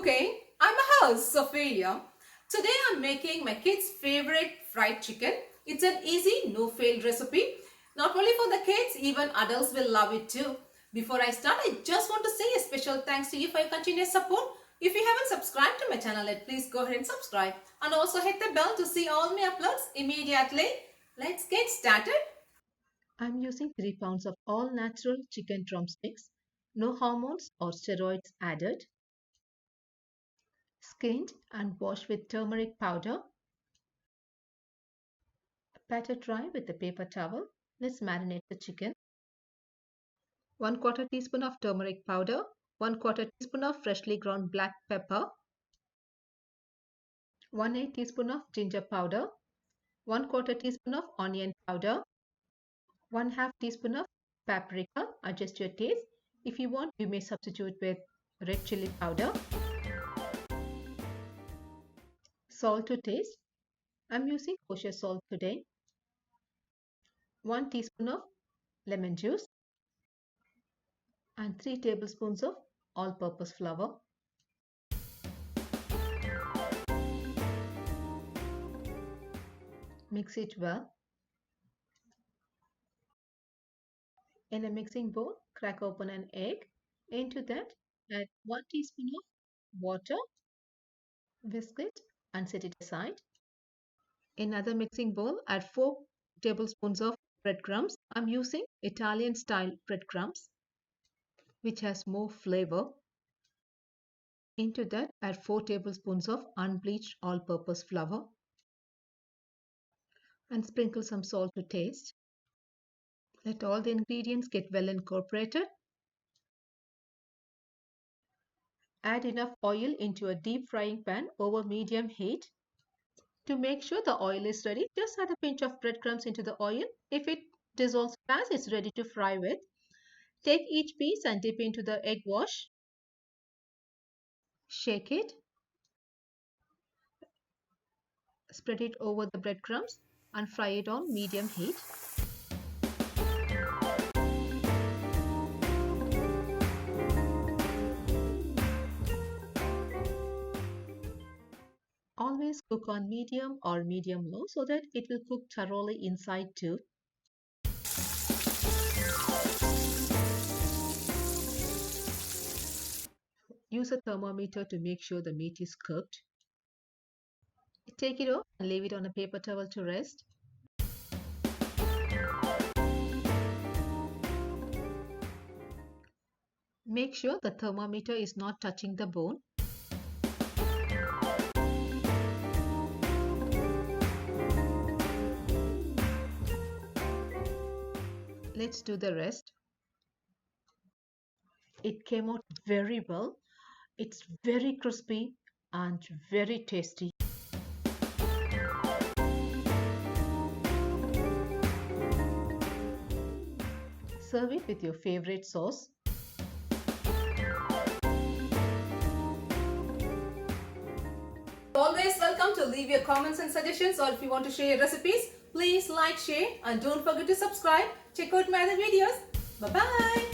cooking. I'm a host, Sophia. Today I'm making my kids' favorite fried chicken. It's an easy, no-fail recipe. Not only for the kids, even adults will love it too. Before I start, I just want to say a special thanks to you for your continuous support. If you haven't subscribed to my channel yet, please go ahead and subscribe. And also hit the bell to see all my uploads immediately. Let's get started. I'm using 3 pounds of all natural chicken drumsticks. No hormones or steroids added. Skinned and washed with turmeric powder. Pat it dry with a paper towel. Let's marinate the chicken. 1/4 teaspoon of turmeric powder. 1/4 teaspoon of freshly ground black pepper. 1/8 teaspoon of ginger powder. 1/4 teaspoon of onion powder. 1/2 teaspoon of paprika. Adjust your taste. If you want, you may substitute with red chili powder. Salt to taste. I'm using kosher salt today. 1 teaspoon of lemon juice and 3 tablespoons of all-purpose flour. Mix it well. In a mixing bowl, crack open an egg. Into that, add 1 teaspoon of water. Whisk it and set it aside. In another mixing bowl, add 4 tablespoons of breadcrumbs. I'm using Italian style breadcrumbs, which has more flavor. Into that, add 4 tablespoons of unbleached all-purpose flour and sprinkle some salt to taste. Let all the ingredients get well incorporated. Add enough oil into a deep frying pan over medium heat. To make sure the oil is ready, just add a pinch of breadcrumbs into the oil. If it dissolves fast, it's ready to fry with. Take each piece and dip into the egg wash. Shake it. Spread it over the breadcrumbs and fry it on medium heat. Always cook on medium or medium low so that it will cook thoroughly inside too. Use a thermometer to make sure the meat is cooked. Take it off and leave it on a paper towel to rest. Make sure the thermometer is not touching the bone. Let's do the rest. It came out very well. It's very crispy and very tasty. Serve it with your favorite sauce. Always welcome to leave your comments and suggestions, or if you want to share your recipes, please like, share, and don't forget to subscribe. Check out my other videos. Bye-bye.